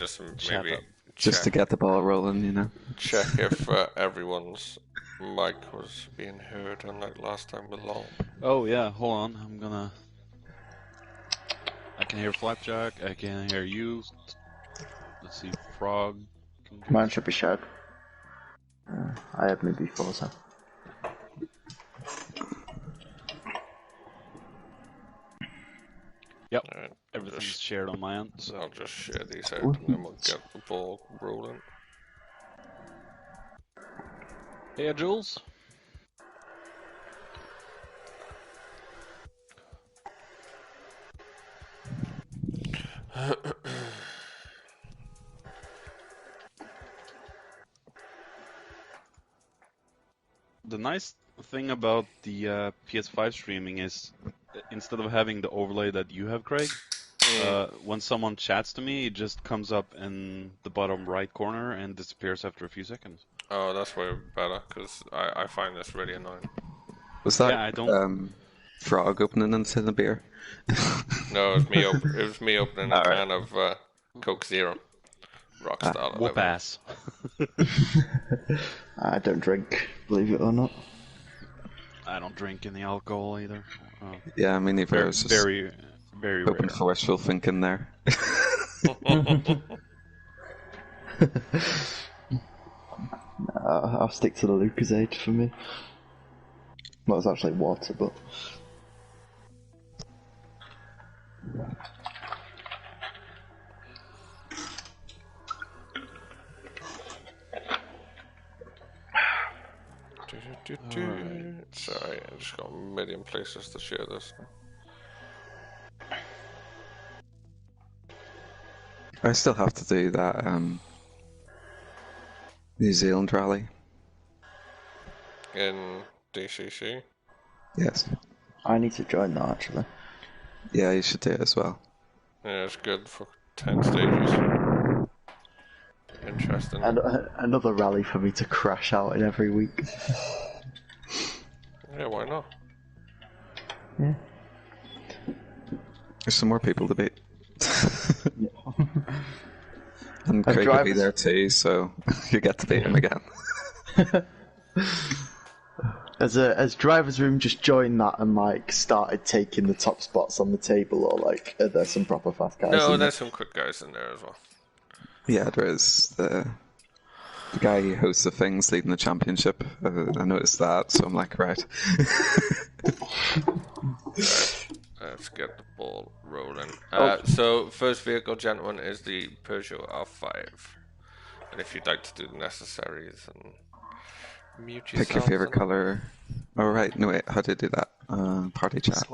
Just Shut maybe up. Just to get the ball rolling, you know. check if everyone's mic was being heard, unlike last time with LOL. Oh yeah, hold on. I can hear Flapjack. I can hear you. Let's see, Frog. Mine should be shared. I have me before, so. Yep. Right, Everything's shared on my end. So I'll just share these out and then we'll get the ball rolling. hey, Jules. The nice thing about the PS5 streaming is instead of having the overlay that you have, Craig, when someone chats to me, it just comes up in the bottom right corner and disappears after a few seconds. Oh, that's way better, because I find this really annoying. Was that Yeah, I don't... Frog opening into the beer? No, it was me opening a can of Coke Zero. Rockstar. Whoop ass. I don't drink, believe it or not. I don't drink any alcohol either. Yeah, I mean, neither. Very, Just very, very open rare. for wishful thinking there. I'll stick to the Lucozade for me. Well, it's actually water, but... Sorry, I just got a million places to share this. I still have to do that New Zealand rally. In DCC? Yes. I need to join that, actually. Yeah, you should do it as well. Yeah, it's good for 10 stages. Interesting. And another rally for me to crash out in every week. Yeah, why not? Yeah. There's some more people to beat. Yeah. And Craig will be there too, so you get to beat him again. Has Driversroom just joined that and like started taking the top spots on the table, or like are there some proper fast guys? No, there's some quick guys in there as well. Yeah, there is the guy who hosts the things leading the championship. I noticed that, so I'm like, right. Let's get the ball rolling. So, first vehicle, gentlemen, is the Peugeot R5. And if you'd like to do the necessaries and mute yourself. Pick your favorite color. Oh, right. No, wait. How do you do that? Party chat.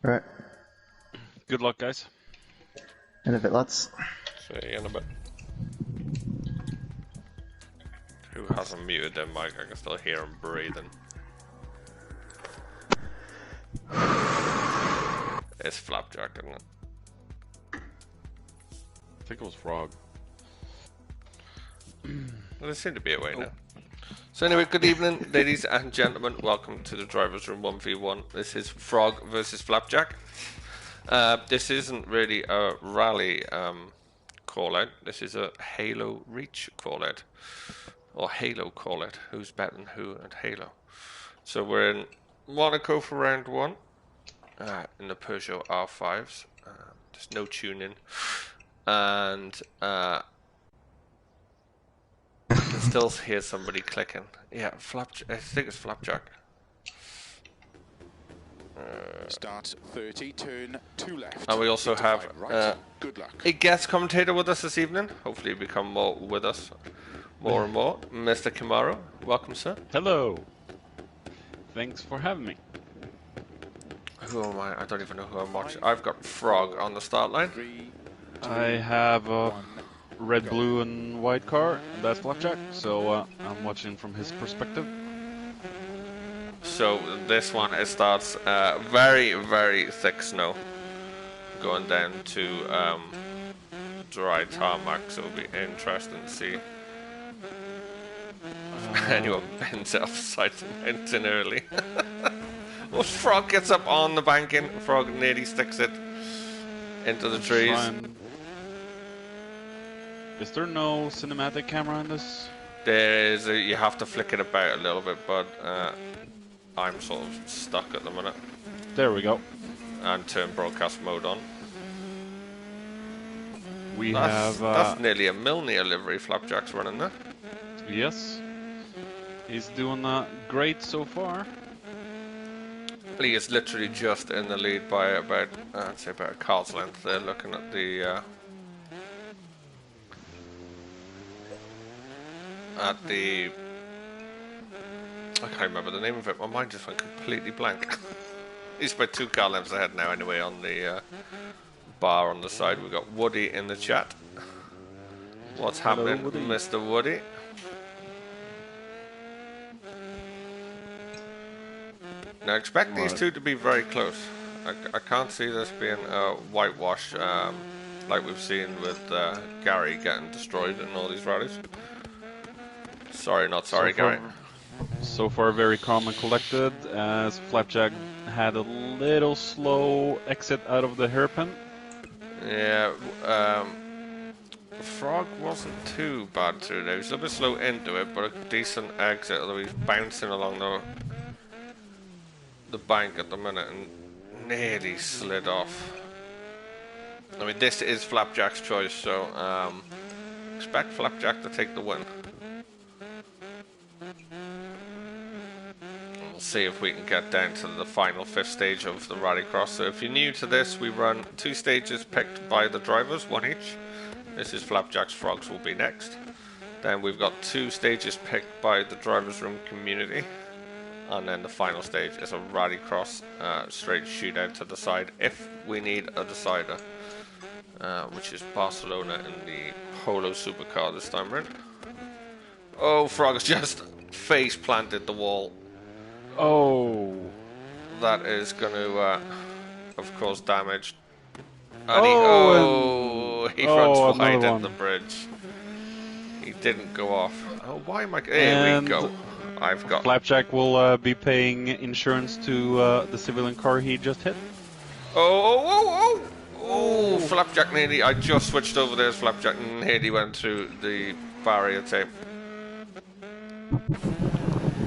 Right. Good luck, guys. In a bit, lads. See you in a bit. Who hasn't muted their mic? I can still hear him breathing. It's Flapjack, isn't it? I think it was Frog. Well, there seem to be a way now. So anyway, good evening, ladies and gentlemen. Welcome to the Drivers Room 1v1. This is Frog versus Flapjack. This isn't really a rally call-out. This is a Halo Reach call-out. Or Halo call-out. Who's better than who at Halo. So we're in Monaco for round 1. In the Peugeot R5s. There's no tuning. And I can still hear somebody clicking. Yeah, I think it's Flapjack. Start 30, turn 2 left. And we also have right. Good luck. a guest commentator with us this evening. Hopefully he'll become more with us more and more. Mr. Kimaro, welcome, sir. Hello. Thanks for having me. Who am I? I don't even know who I'm watching. I've got Frog on the start line. I have a red, blue, and white car. That's Flapjack, so I'm watching from his perspective. So this one, it starts very, very thick snow going down to dry tarmac, so it'll be interesting to see if anyone bends off the side of the mountain early. Well, Frog gets up on the banking. Frog nearly sticks it into the trees. Is there no cinematic camera in this? There is. You have to flick it about a little bit, but I'm sort of stuck at the minute. There we go. And turn broadcast mode on. That's nearly a Milner livery Flapjack's running there. Yes. He's doing great so far. He is literally just in the lead by about, I'd say about a car's length there, looking at the I can't remember the name of it. My mind just went completely blank. He's about 2 car lengths ahead now anyway on the bar on the side. We've got Woody in the chat. What's happening, Woody. Mr. Woody? Now expect these two to be very close. I can't see this being a whitewash like we've seen with Gary getting destroyed in all these rallies. Sorry, not sorry, Gary. So far, very calm and collected, as Flapjack had a little slow exit out of the hairpin. Yeah, Frog wasn't too bad through there. He was a little bit slow into it, but a decent exit, although he's bouncing along the bank at the minute and nearly slid off. I mean, this is Flapjack's choice, so expect Flapjack to take the win. We'll see if we can get down to the final 5th stage of the rallycross. So if you're new to this, we run 2 stages picked by the drivers, 1 each. This is Flapjack's Frogs will be next. Then we've got 2 stages picked by the Drivers Room community. And then the final stage is a rallycross straight shootout to decide if we need a decider. Which is Barcelona in the Polo Supercar this time round. Oh, Frog's just face planted the wall. Oh. That is going to, of course, damage. And he runs wide at the bridge. He didn't go off. Oh, why am I... Here we go. I've got... Flapjack will be paying insurance to the civilian car he just hit. Oh, Flapjack nearly... I just switched over there as Flapjack nearly went through the barrier tape.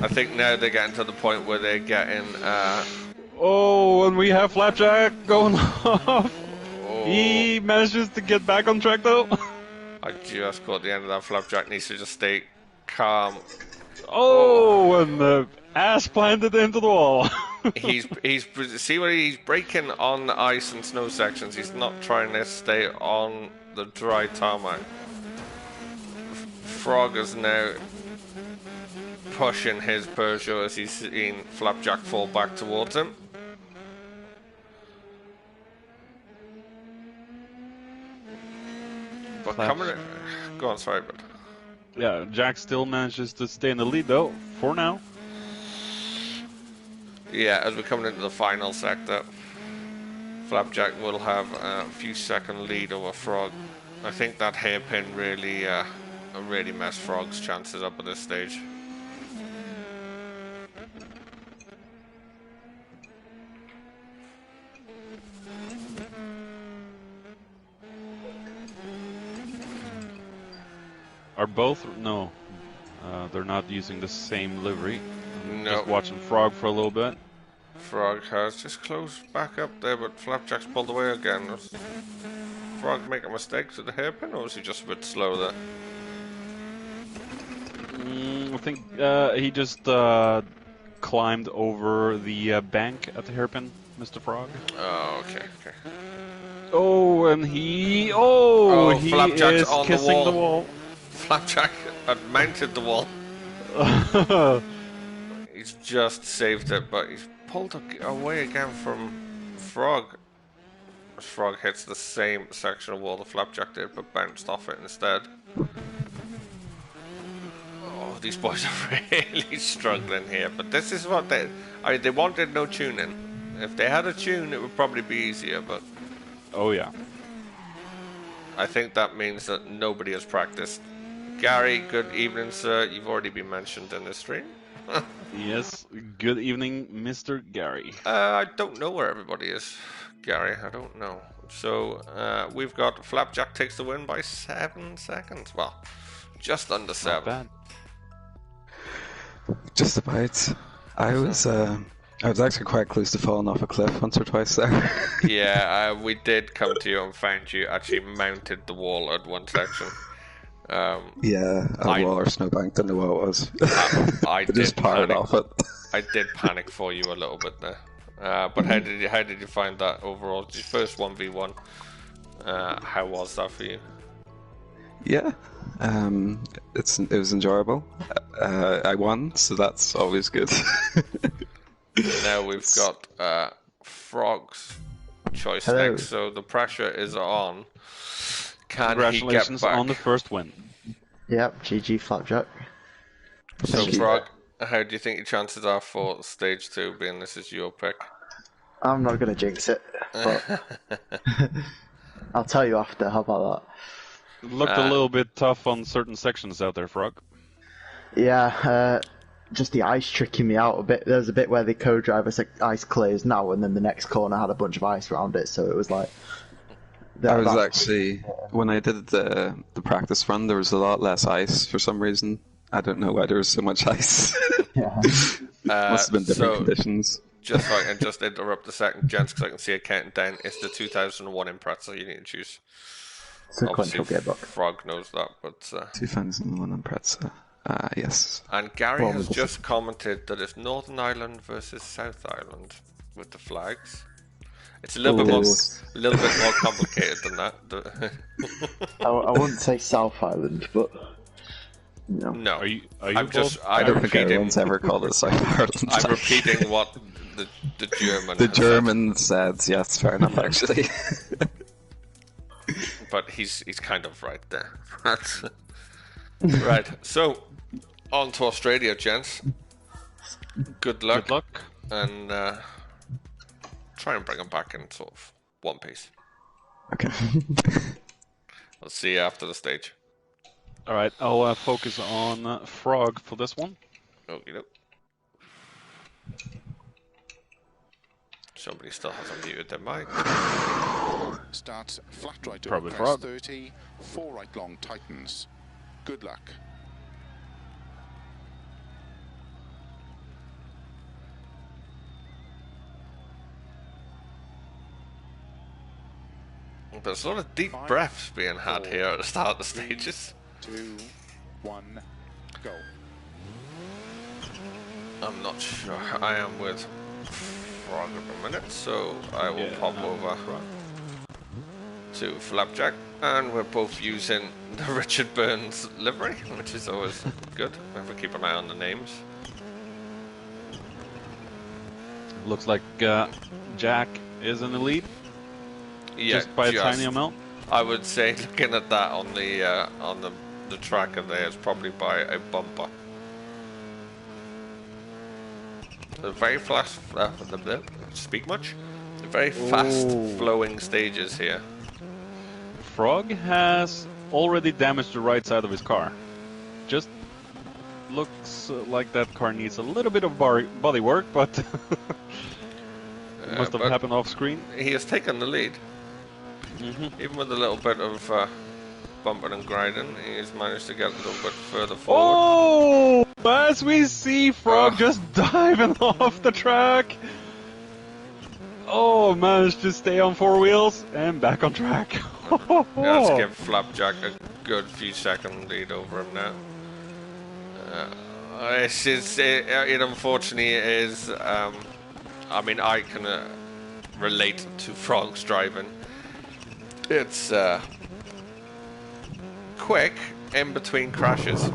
I think now they're getting to the point where they're getting... Oh, and we have Flapjack going off. Oh. He manages to get back on track though. I just caught the end of that. Flapjack needs to just stay calm. Oh, and the ass planted into the wall. he's see what he's braking on the ice and snow sections. He's not trying to stay on the dry tarmac. Frog is now pushing his Peugeot as he's seen Flapjack fall back towards him. But coming in, go on, sorry, but yeah, Jack still manages to stay in the lead though, for now. Yeah, as we're coming into the final sector, Flapjack will have a few second lead over Frog. I think that hairpin really messed Frog's chances up at this stage. Are both? No. They're not using the same livery. No. Just watching Frog for a little bit. Frog has just closed back up there, but Flapjack's pulled away again. Was Frog making mistakes with the hairpin, or was he just a bit slow there? I think he just climbed over the bank at the hairpin, Mr. Frog. Oh, okay. Oh, and he... Oh, he Flapjack's is on kissing the wall. Flapjack had mounted the wall. He's just saved it, but he's pulled away again from Frog. Frog hits the same section of wall the Flapjack did, but bounced off it instead. Oh, these boys are really struggling here, but this is what they wanted no tuning. If they had a tune, it would probably be easier, but... Oh, yeah. I think that means that nobody has practiced. Gary, good evening, sir. You've already been mentioned in the stream. Yes, good evening, Mr. Gary. I don't know where everybody is, Gary. I don't know. I'm So we've got Flapjack takes the win by 7 seconds. Well, just under 7. Not bad. Just about. I was actually quite close to falling off a cliff once or twice there. Yeah, we did come to you and found you actually mounted the wall at one section. Yeah, a wall or snowbank, didn't know what it was. I But just did powered panic. off it. I did panic for you a little bit there. But how did you find that overall? Your first 1v1. How was that for you? Yeah, it was enjoyable. I won, so that's always good. Now we've got Frog's choice Hello. next, so the pressure is on. Can he get Congratulations back? on the first win. Yep, GG Flapjack. So Thank you. Frog, how do you think your chances are for stage 2, being this is your pick? I'm not gonna jinx it, but I'll tell you after. How about It looked a little bit tough on certain sections out there, Frog. that? Yeah, just the ice tricking me out a bit. There's a bit where the co-driver said ice clears now, and then the next corner had a bunch of ice around it, so it was like. I was actually, when I did the practice run, there was a lot less ice for some reason. I don't know why there was so much ice. Yeah. Must have been different conditions. Just so I can just interrupt a second, gents, because I can see it counting down. It's the 2001 Impreza you need to choose. Sequential Obviously, gearbox. Frog knows that, but 2001 and Pretza. Yes. and Gary Well, has with just commented that it's Northern Ireland versus South Ireland with the flags. It's a little bit more complicated than that. I wouldn't say South Island, but no. No, Are you I'm just both? I don't think repeating. anyone's ever called it South Ireland. I'm repeating what the German. The has German said, yes, fair enough, actually. said, but he's kind of right there. Right. So on to Australia, gents. Good luck. Good luck. And try and bring them back in sort of one piece. Okay. I'll see you after the stage. All right, I'll focus on Frog for this one. Okie doke. Somebody still hasn't muted their mic. Starts flat right Probably over Frog. crest 30, 4 right long tightens. Good luck. There's a lot of deep breaths being had here at the start of the stages. 2, 1, go. I'm not sure. I am with Frog at the minute, so I will pop over to Flapjack, and we're both using the Richard Burns livery, which is always good. We have to keep an eye on the names. Looks like Jack is in the lead, Yeah, just by a tiny amount. I would say, looking at that on the tracker there, it's probably by a bumper. The very fast, speak much? The very fast flowing stages here. Frog has already damaged the right side of his car. Just looks like that car needs a little bit of body work, but it must have but happened off screen. He has taken the lead. Even with a little bit of bumping and grinding, he's managed to get a little bit further forward. Oh! As we see Frog just diving off the track. Oh, managed to stay on 4 wheels and back on track. Yeah, let's give Flapjack a good few second lead over him now. It unfortunately is. I mean, I can relate to Frog's driving. It's quick in between crashes.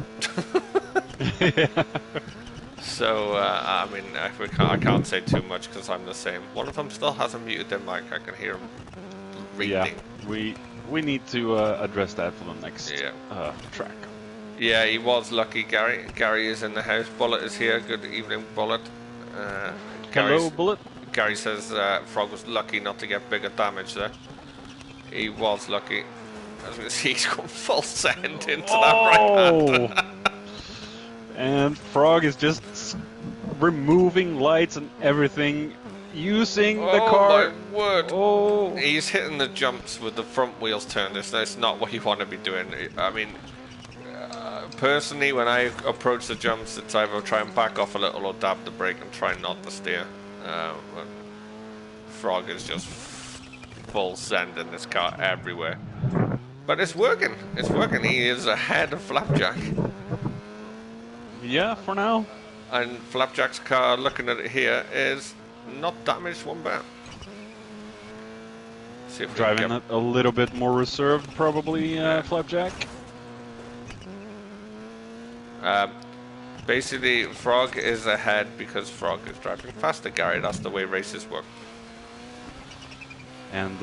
So I mean, I can't say too much because I'm the same. One of them still hasn't muted their mic. I can hear him reading. Yeah, we need to address that for the next track. Yeah, he was lucky, Gary. Gary is in the house. Bullet is here. Good evening, Bullet. Hello, Bullet. Gary says Frog was lucky not to get bigger damage there. He was lucky. As we can see, he's gone full send into that right hand. And Frog is just removing lights and everything using the Oh car. my word! Oh, He's hitting the jumps with the front wheels turned. That's not what you want to be doing. I mean, personally, when I approach the jumps, it's either try and back off a little or dab the brake and try not to steer. But Frog is just full sending this car everywhere. But it's working. It's working. He is ahead of Flapjack. yeah, for now. And Flapjack's car, looking at it here, is not damaged one bit. See if we can Driving get- it a little bit more reserved, probably, Flapjack. Basically, Frog is ahead because Frog is driving faster, Gary. That's the way races work. And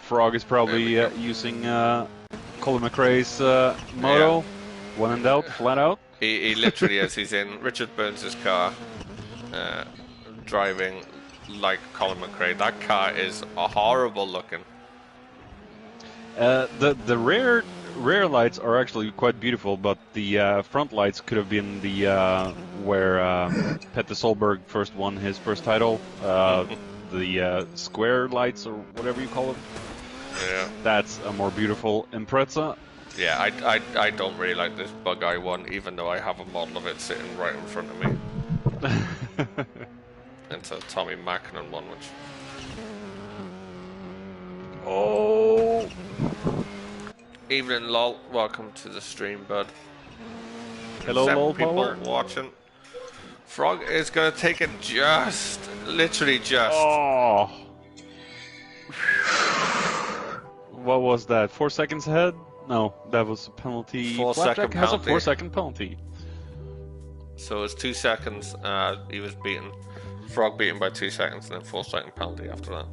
Frog is probably using Colin McRae's motto, when in doubt, flat out. He literally is. He's in Richard Burns' car, driving like Colin McRae. That car is horrible looking. The rear lights are actually quite beautiful, but the front lights could have been the where Petter Solberg first won his first title. The square lights, or whatever you call them. Yeah. That's a more beautiful Impreza. Yeah, I don't really like this bug eye one, even though I have a model of it sitting right in front of me. It's a Tommy Mackinnon one, which... Oh! Evening, lol. Welcome to the stream, bud. Hello, 7 lol people power. watching. Frog is going to take it just, literally just. Oh! What was that? 4 seconds ahead? No, that was a penalty. 4 Flapjack second has penalty. a 4-second penalty. So it's 2 seconds. He was beaten. Frog beaten by 2 seconds, and then 4-second penalty after that.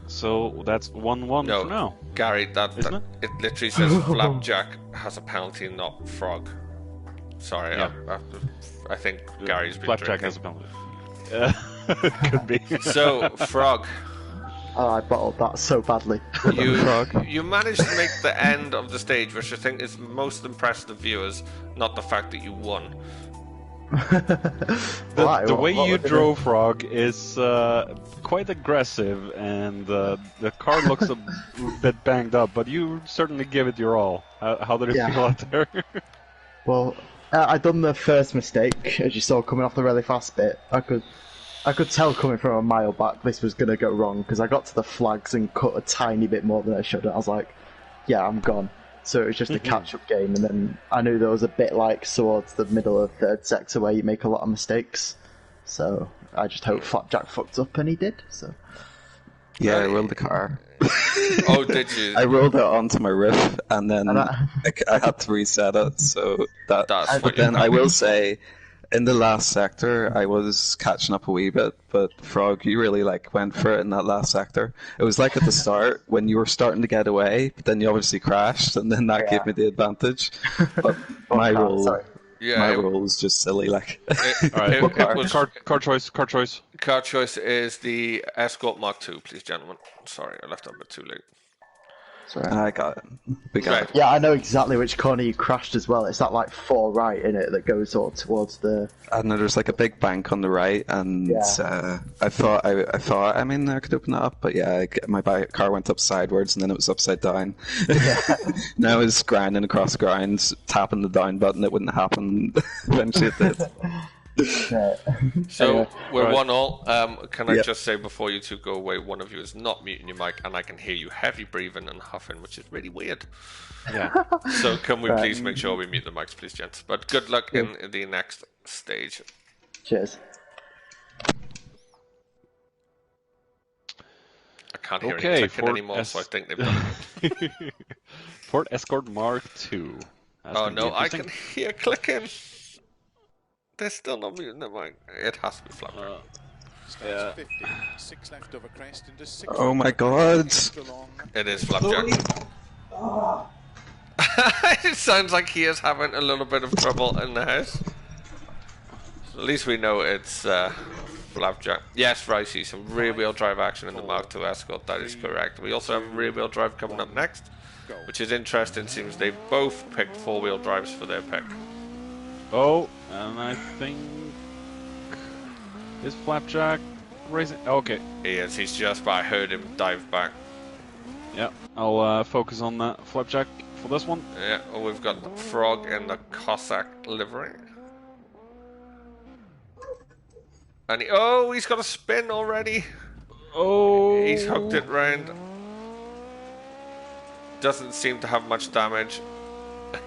So that's 1-1 No, for now. Gary, Isn't it literally says Flapjack has a penalty, not Frog. Sorry, Yeah. I think Gary's been Flapjack drinking. has a penalty. Could be. So, Frog, Oh, I bottled that so badly. you managed to make the end of the stage, which I think is most impressed the viewers, not the fact that you won. Why? The What- way what you was it? drove, Frog, is quite aggressive, and the car looks a bit banged up, but you certainly give it your all. How did it Yeah. feel out there? Well, I done the first mistake, as you saw coming off the really fast bit. I could tell coming from a mile back this was going to go wrong, because I got to the flags and cut a tiny bit more than I should. I was like, yeah, I'm gone. So it was just a catch-up game, and then I knew there was a bit like towards the middle of third sector where you make a lot of mistakes. So I just hope Flapjack fucked up, and he did. So Yeah, I rolled the car. Oh, did you? I rolled it onto my roof, and then And I had to reset it. So That's what but you then I got. will say, in the last sector, I was catching up a wee bit. But Frog, you really went for it in that last sector. It was like at the start when you were starting to get away, but then you obviously crashed, and then that gave me the advantage. But my roll, sorry. Yeah, my it- roll was just silly. Like, All right, it was- car choice. car choice is the Escort Mark II, please, gentlemen. Sorry, I left that a bit too late. Sorry. I got it. We got Right. it. Yeah, I know exactly which corner you crashed as well. It's that 4 right in it that goes all towards the. And there's a big bank on the right, and Yeah. I thought I mean I could open it up, but yeah, my car went up sideways and then it was upside down. Now it's grinding across the ground, tapping the down button. It wouldn't happen. Eventually it did. So Anyway. we're Right. 1-all. Can I Yeah. just say before you two go away, one of you is not muting your mic, and I can hear you heavy breathing and huffing, which is really weird. Yeah. So can we please make sure we mute the mics, please, gents? But good luck in the next stage. Cheers. I can't hear Okay, any clicking Ford anymore, so I S- think they've done it. Ford Escort Mark II. That's Oh gonna be no, I interesting. can hear clicking. They're still not muting the mic. It has to be Flapjack. Starts 50, 6 left over crest into 6. Oh my god! Extra long. It is Flapjack. It sounds like he is having a little bit of trouble in the house. So at least we know it's Flapjack. Yes, Ricey, some rear-wheel drive action in the Mark II Escort. That is correct. We also have rear-wheel drive coming up next, which is interesting. Seems they both picked four-wheel drives for their pick. Oh, and I think is Flapjack racing. Okay. He is. He's just. But I heard him dive back. Yeah. I'll focus on Flapjack for this one. Yeah. Oh, we've got the Frog in the Cossack livery. And he's got a spin already. Oh. He's hooked it round. Doesn't seem to have much damage.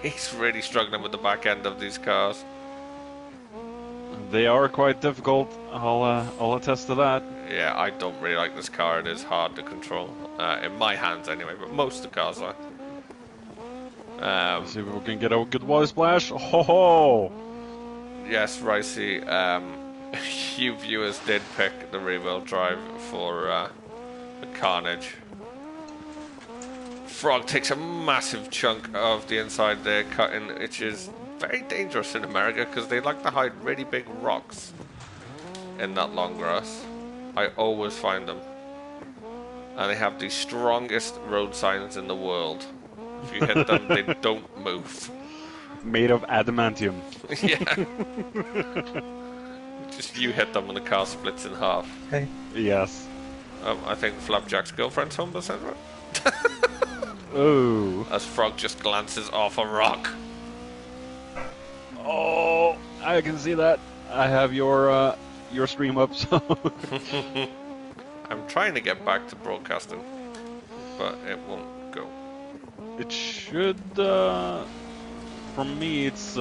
He's really struggling with the back end of these cars. They are quite difficult. I'll attest to that. Yeah, I don't really like this car. It is hard to control. In my hands anyway, but most of the cars are. Let's see if we can get a good water splash. Ho ho! Yes, Ricey. You viewers did pick the rear-wheel drive for the Carnage. Frog takes a massive chunk of the inside there, cutting, which is very dangerous in America because they like to hide really big rocks in that long grass. I always find them. And they have the strongest road signs in the world. If you hit them, they don't move. Made of adamantium. Yeah. Just you hit them and the car splits in half. Hey. Yes. I think Flapjack's girlfriend's home, does that right? Oh. As Frog just glances off a rock. Oh, I can see that. I have your stream up, so. I'm trying to get back to broadcasting, but it won't go. It should. From me, it's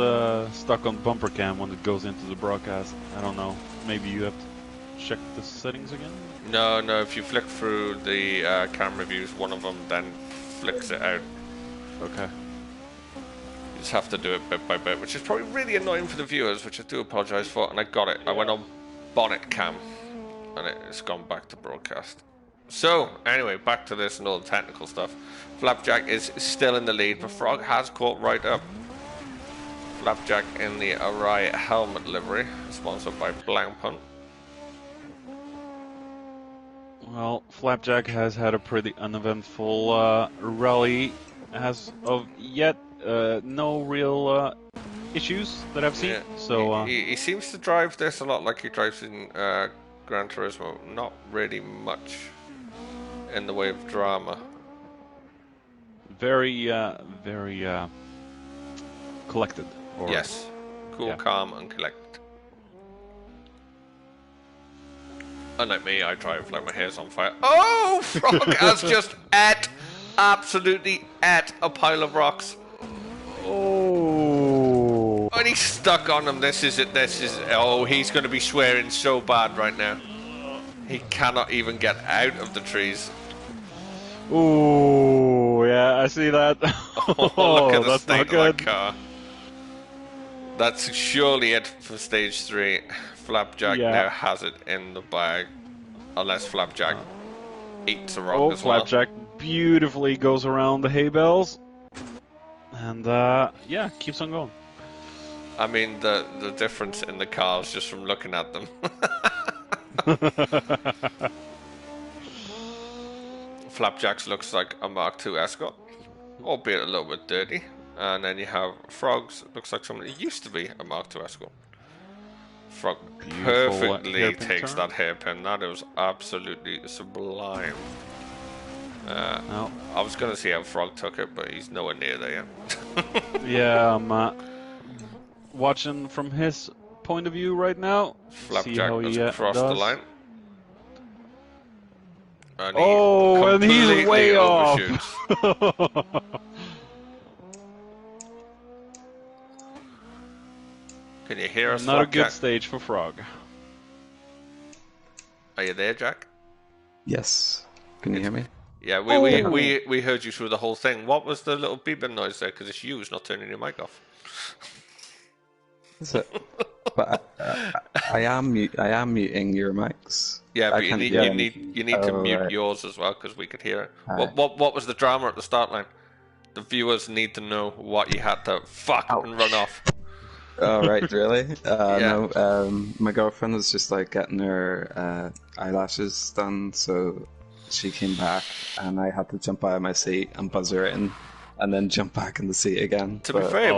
stuck on bumper cam when it goes into the broadcast. I don't know. Maybe you have to check the settings again. No, if you flick through the camera views, one of them then flicks it out. Okay. You just have to do it bit by bit, which is probably really annoying for the viewers, which I do apologise for, and I got it. I went on bonnet cam, and it's gone back to broadcast. So, anyway, back to this and all the technical stuff. Flapjack is still in the lead, but Frog has caught right up. Flapjack in the Arai helmet livery, sponsored by Blancpunt. Well, Flapjack has had a pretty uneventful rally as of yet. No real issues that I've seen. Yeah. So he seems to drive this a lot like he drives in Gran Turismo. Not really much in the way of drama. very collected. Or, Yes, cool, yeah. calm, and collected. Unlike me, I drive like my hair's on fire. Oh, Frog has just absolutely ate a pile of rocks. Oh. And he's stuck on them. This is it. Oh, he's going to be swearing so bad right now. He cannot even get out of the trees. Ooh, yeah, I see that. Oh, look at the that's state not good. of that car. That's surely it for stage 3. Flapjack now has it in the bag. Unless Flapjack eats a rock as well. Flapjack beautifully goes around the hay bales. And, yeah, keeps on going. I mean, the difference in the cars just from looking at them. Flapjack's looks like a Mark II Escort, albeit a little bit dirty. And then you have Frog's, looks like someone who used to be a Mark II Escort. Frog perfectly takes that hairpin. That was absolutely sublime. I was going to see how Frog took it, but he's nowhere near there yet. Yeah, I'm watching from his point of view right now. Flapjack has crossed the line. And and he's way off. Can you hear us? Not a good Jack? stage for Frog. Are you there, Jack? Yes. Can you hear me? Yeah, we heard you through the whole thing. What was the little beeping noise there? Because it's you, it's not turning your mic off. Is it? But I am muting your mics. Yeah, but you need to mute right. yours as well because we could hear it. Right. What was the drama at the start line? The viewers need to know what you had to fuck and run off. Oh right, really? Yeah. No. My girlfriend was just like getting her eyelashes done, so she came back, and I had to jump out of my seat and buzz her in, and then jump back in the seat again. To be fair, it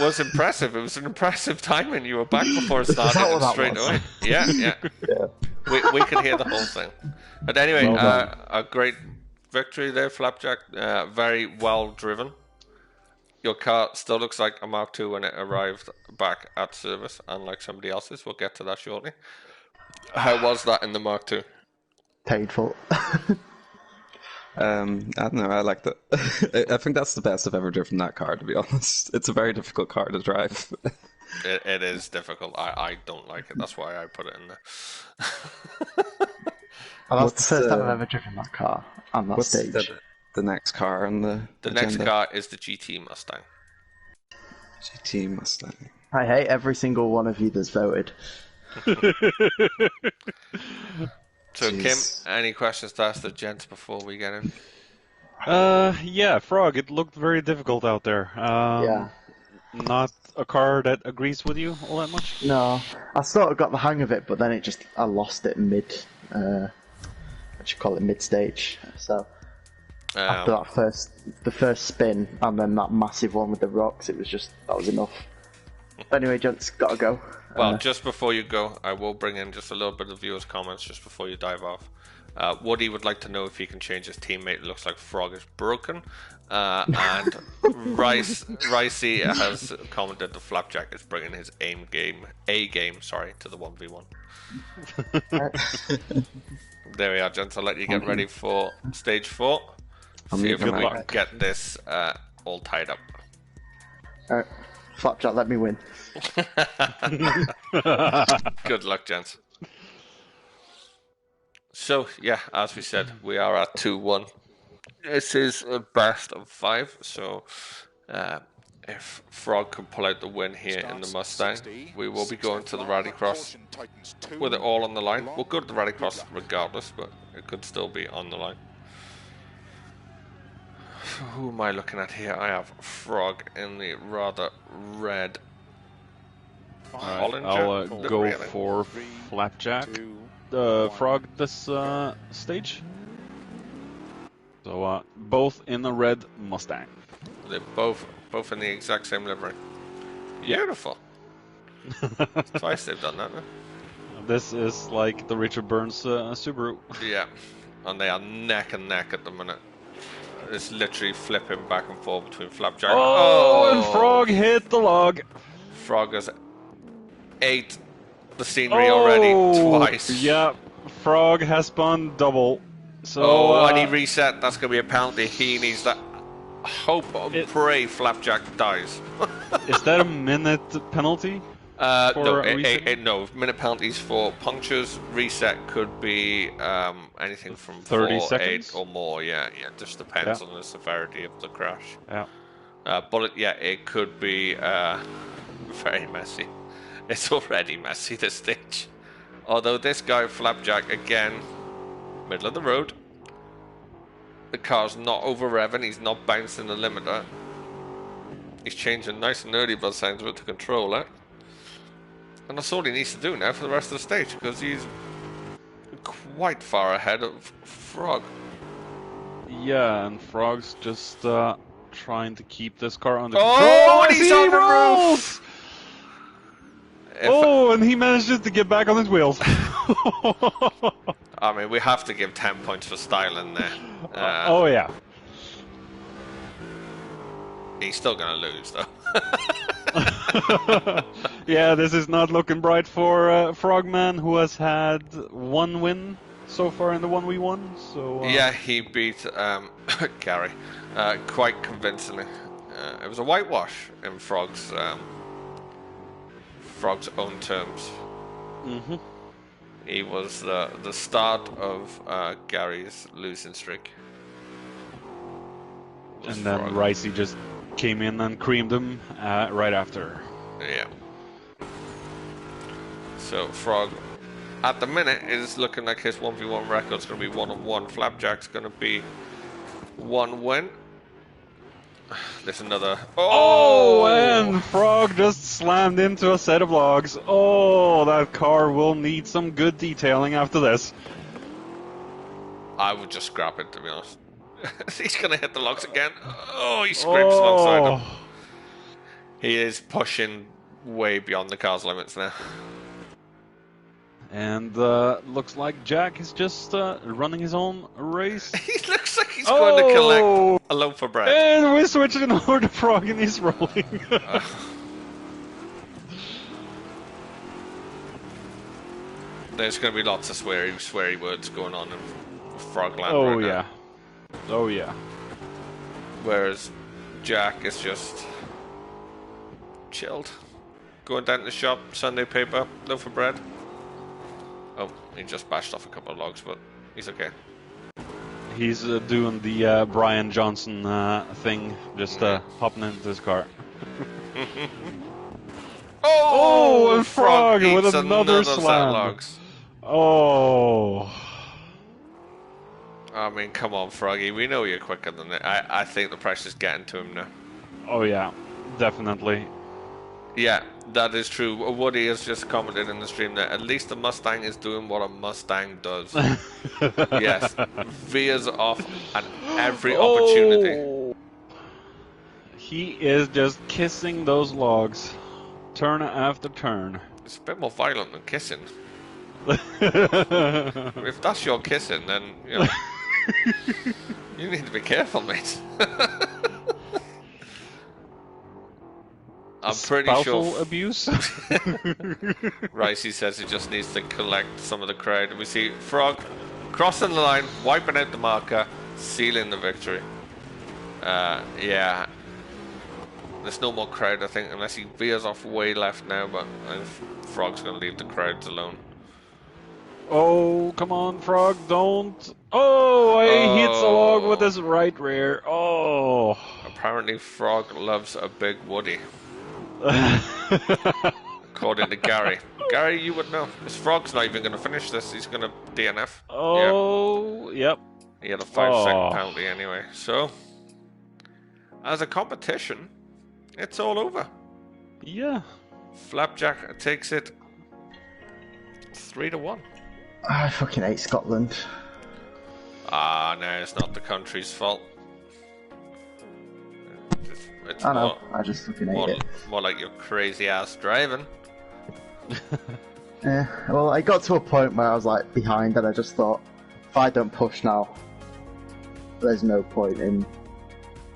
was impressive. It was an impressive timing. You were back before it started and straight away. Yeah. We can hear the whole thing. But anyway, Well done. a great victory there, Flapjack. Very well driven. Your car still looks like a Mark II when it arrived back at service, unlike somebody else's. We'll get to that shortly. How was that in the Mark II? Painful. I don't know, I liked it. I think that's the best I've ever driven that car, to be honest. It's a very difficult car to drive. It is difficult. I don't like it. That's why I put it in there. And that's the What's, first time I've ever driven that car on that What's stage. the next car on the Next agenda? car is the GT Mustang. GT Mustang. I hate every single one of you that's voted. So, Jeez. Kim, any questions to ask the gents before we get in? Yeah, Frog, it looked very difficult out there. Yeah. Not a car that agrees with you all that much? No, I sort of got the hang of it, but then I lost it mid, what you call it, mid-stage. So after the first spin, and then that massive one with the rocks, that was enough. But anyway, gents, gotta go. Well, just before you go, I will bring in just a little bit of viewers' comments just before you dive off. Woody would like to know if he can change his teammate. It looks like Frog is broken. And Ricey has commented the Flapjack is bringing his A game to the 1v1. There we are, gents. I'll let you get ready for stage 4. See if we can get this all tied up. Alright, Flapjack, let me win. Good luck, gents. So, yeah, as we said, we are at 2-1. This is a best of 5, so if Frog can pull out the win here in the Mustang, we will be going to the rallycross with it all on the line. We'll go to the rallycross regardless, but it could still be on the line. Who am I looking at here? I have Frog in the rather red Hollinger. I'll go for Flapjack. Frog this stage. So both in the red Mustang. They're both in the exact same livery. Beautiful. Twice they've done that, huh? This is like the Richard Burns Subaru. Yeah, and they are neck and neck at the minute. It's literally flipping back and forth between Flapjack. And Frog hit the log. Frog has ate the scenery already twice. Yeah, Frog has spun double. So, and he reset. That's going to be a penalty. He needs that. Hope and pray Flapjack dies. Is that a minute penalty? No. Minute penalties for punctures. Reset could be anything from 30 4, seconds? 8 or more. Yeah. Just depends on the severity of the crash. Yeah. But it could be very messy. It's already messy, this stage. Although this guy Flapjack, again, middle of the road. The car's not over revving, he's not bouncing the limiter. He's changing nice and early by the sounds of it to control it. And that's all he needs to do now for the rest of the stage, because he's quite far ahead of Frog. Yeah, and Frog's just trying to keep this car under control. Oh, and he's on the roof! And he manages to get back on his wheels. I mean, we have to give 10 points for styling there. Yeah. He's still going to lose, though. Yeah, this is not looking bright for Frogman, who has had 1 win so far in the 1v1. So yeah, he beat Gary quite convincingly. It was a whitewash in Frog's own terms. Mm-hmm. He was the start of Gary's losing streak. And then Ricey just came in and creamed him right after. Yeah. So Frog, at the minute, is looking like his 1v1 record's going to be 1-1. Flapjack's going to be 1 win. There's another. And Frog just slammed into a set of logs. That car will need some good detailing after this. I would just scrap it, to be honest. He's going to hit the logs again. He scrapes alongside them. He is pushing way beyond the car's limits now. And looks like Jack is just running his own race. He looks like he's going to collect a loaf of bread. And we're switching over to Frog and he's rolling. There's going to be lots of sweary words going on in Frogland Oh right yeah. now. Oh yeah. Whereas Jack is just chilled. Going down to the shop, Sunday paper, loaf of bread. Oh, he just bashed off a couple of logs, but he's okay. He's doing the Brian Johnson thing, just hopping into his car. Oh, and Frog with eats another set of slam. logs. Oh. I mean, come on, Froggy. We know you're quicker than it. I think the pressure's getting to him now. Oh yeah, definitely. Yeah, that is true. Woody has just commented in the stream that at least the Mustang is doing what a Mustang does. Yes, veers off at every opportunity. He is just kissing those logs, turn after turn. It's a bit more violent than kissing. If that's your kissing, then you know, you need to be careful, mate. I'm pretty Spousal sure. abuse. Ricey says he just needs to collect some of the crowd. And we see Frog crossing the line, wiping out the marker, sealing the victory. Yeah. There's no more crowd, I think, unless he veers off way left now, but Frog's going to leave the crowds alone. Oh, come on, Frog, don't. Oh, he hits a log with his right rear. Oh. Apparently, Frog loves a big Woody. According to Gary. Gary, you would know. This Frog's not even going to finish this. He's going to DNF. Oh, yep. He had a 5-second penalty anyway. So, as a competition, it's all over. Yeah. Flapjack takes it 3-1. I fucking hate Scotland. Ah, no, it's not the country's fault. It's I know, I just fucking hate it. More like your crazy ass driving. Yeah, well, I got to a point where I was like behind, and I just thought, if I don't push now, there's no point in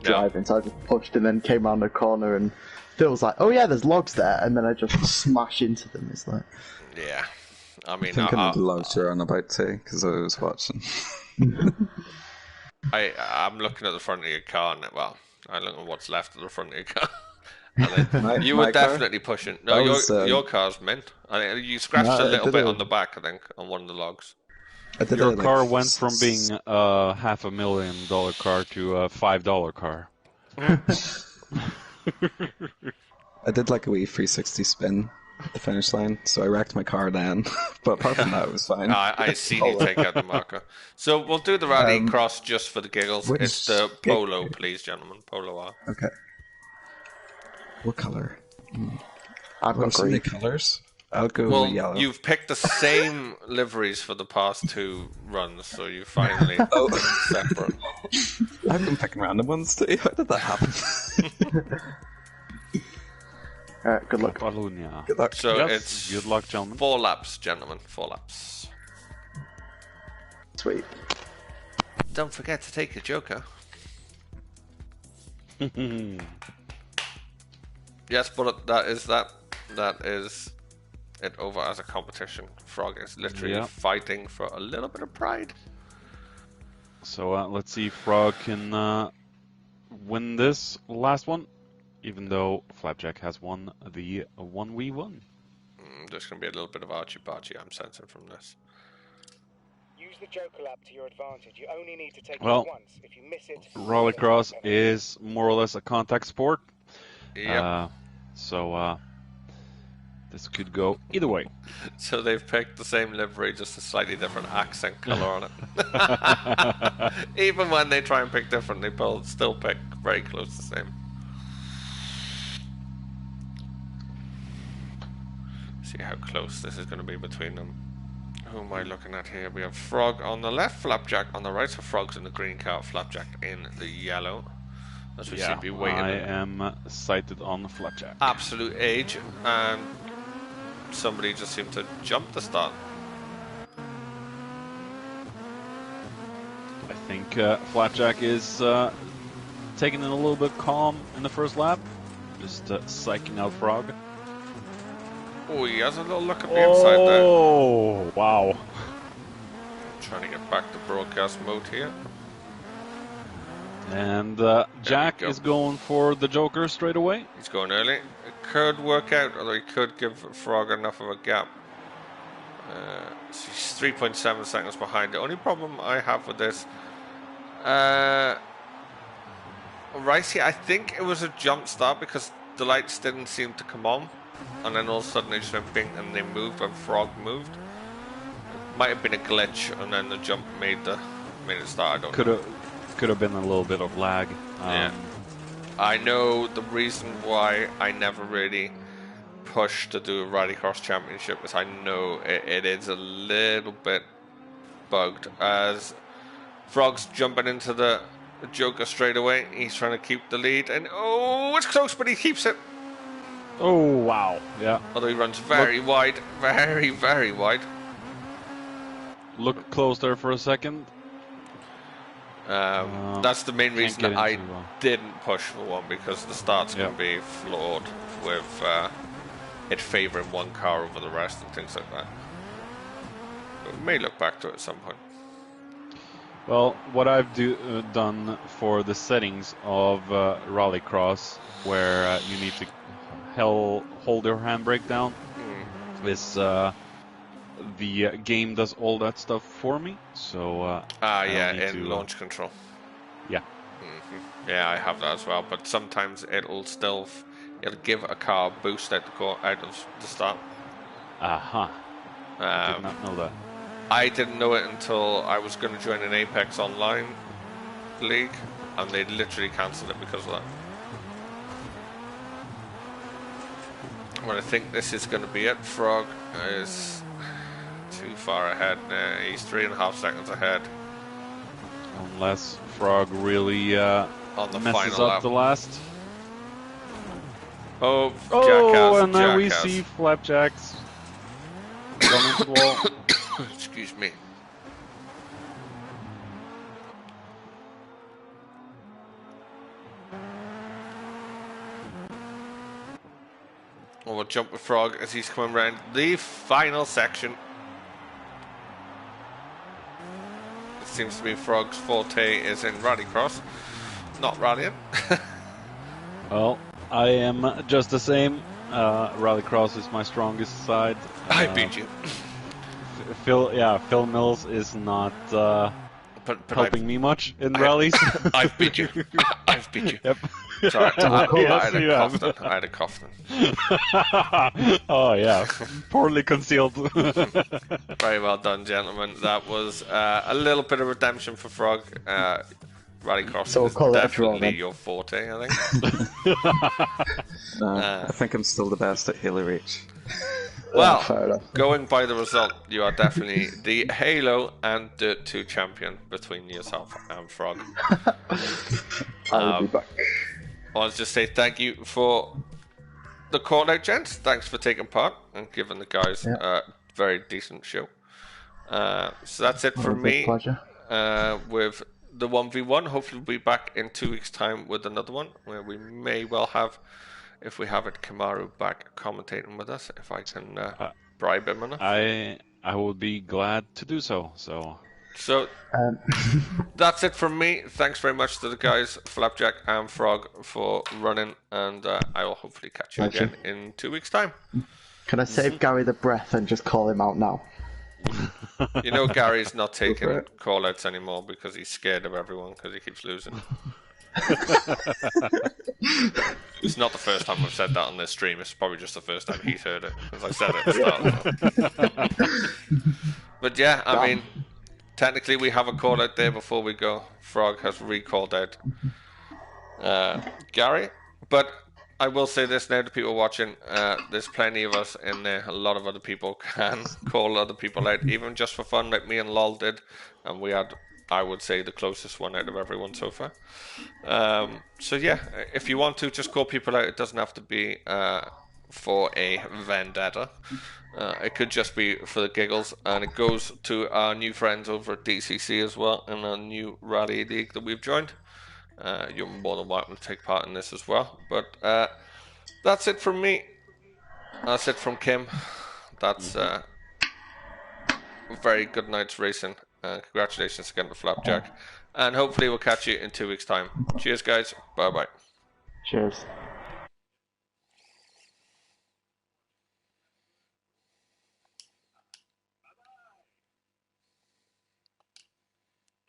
driving. So I just pushed and then came around the corner, and Phil was like, "Oh yeah, there's logs there," and then I just smash into them. It's like, yeah, I mean, I think I know the logs you're on about too, because I was watching. I'm looking at the front of your car, and well, I look at what's left of the front of your car. And then you were definitely pushing. No, your car's mint. I think you scratched a little bit on the back, I think, on one of the logs. Your car went from being a $500,000 car to a $5 car. I did like a wee 360 spin at the finish line, so I wrecked my car then. But apart from that, it was fine. I see you take out the marker. So we'll do the rallycross just for the giggles. It's the Polo, please, gentlemen. Polo R. Okay. What color? I've got green green. colors. I'll go yellow. You've picked the same liveries for the past 2 runs, so you finally separate. I've been picking random ones too. How did that happen? Good luck. Good luck. So Yes, it's good luck, gentlemen. 4 laps, gentlemen. 4 laps. Sweet. Don't forget to take your joker. Yes, but that is it over as a competition. Frog is literally fighting for a little bit of pride. So let's see if Frog can win this last one, even though Flapjack has won the 1v1. There's going to be a little bit of archie-barchie I'm sensing from this. Use the joker lap to your advantage. You only need to take it Well, once. If you miss it, Rallycross is more or less a contact sport. Yep. So this could go either way. So they've picked the same livery, just a slightly different accent colour on it. Even when they try and pick different, they both still pick very close to the same. See how close this is going to be between them. Who am I looking at here? We have Frog on the left, Flapjack on the right. So Frog's in the green car, Flapjack in the yellow. As we seem to be waiting. I am sighted on Flapjack. Absolute age, and somebody just seemed to jump the start. think Flapjack is taking it a little bit calm in the first lap. Just psyching out Frog. Oh, he has a little look at the inside there. Oh, wow. Trying to get back to broadcast mode here. And Jack is going for the Joker straight away. He's going early. It could work out, although he could give Frog enough of a gap. So he's 3.7 seconds behind. The only problem I have with this, Ricey, I think it was a jump start because the lights didn't seem to come on, and then all of a sudden they just went bing and they moved when Frog moved. It might have been a glitch, and then the jump made it start. I don't know. Could have been a little bit of lag. Yeah. I know the reason why I never really pushed to do a Rallycross Championship is I know it is a little bit bugged as Frog's jumping into the Joker straight away. He's trying to keep the lead, and oh, it's close, but he keeps it. Oh, wow. Yeah. Although he runs very wide, very, very wide. Look close there for a second. That's the main reason that I well. didn't push for one, because the starts can be flawed with it favouring one car over the rest and things like that. But we may look back to it at some point. Well, what I've done for the settings of Rallycross, where you need to hold your handbrake down, is the game does all that stuff for me. So in launch control. Yeah. Yeah, I have that as well. But sometimes it'll give a car a boost out of the start. Aha. Did not know that. I didn't know it until I was going to join an Apex Online league, and they literally cancelled it because of that. Well, I think this is going to be it. Frog is too far ahead now. He's 3.5 seconds ahead. Unless Frog really on the messes final up lap. the last. Oh, and then jackass. we see Flapjacks going into the wall. Excuse me. We'll jump with Frog as he's coming around the final section. It seems to be Frog's forte is in Rallycross, not rallying. Well, I am just the same. Rallycross is my strongest side. I beat you. Phil Mills is not helping me much in rallies. I've beat you. I've beat you. Yep. Sorry, Yes, I had a cough. Oh yeah, poorly concealed. Very well done, gentlemen. That was a little bit of redemption for Frog. Rallycross So we'll is call it a draw, definitely then. your forte, I think. I think I'm still the best at Halo Reach. Well, fair enough. going by the result, you are definitely the Halo and Dirt 2 champion between yourself and Frog. I'll be back. I want to just say thank you for the call out, gents. Thanks for taking part and giving the guys a very decent show. So that's it for me Pleasure. with the 1v1. Hopefully we'll be back in 2 weeks' time with another one where we may well have, if we have it, Kamaru back commentating with us, if I can bribe him enough. I would be glad to do so. So that's it from me. Thanks very much to the guys, Flapjack and Frog, for running, and I will hopefully catch you again in 2 weeks' time. Can I save Gary the breath and just call him out now? You know Gary's not taking call-outs anymore because he's scared of everyone because he keeps losing. It's not the first time I've said that on this stream. It's probably just the first time he's heard it, because I said it at the start. But yeah, I mean, technically we have a call-out there before we go. Frog has recalled out Gary. But I will say this now to people watching, there's plenty of us in there. A lot of other people can call other people out, even just for fun, like me and Lol did. And we had, I would say, the closest one out of everyone so far. So yeah, if you want to, just call people out. It doesn't have to be for a vendetta. It could just be for the giggles, and it goes to our new friends over at DCC as well, and our new rally league that we've joined. You're more than welcome to take part in this as well. But that's it from me. That's it from Kim. That's a very good night's racing. Congratulations again to Flapjack. And hopefully we'll catch you in 2 weeks' time. Cheers, guys. Bye-bye. Cheers.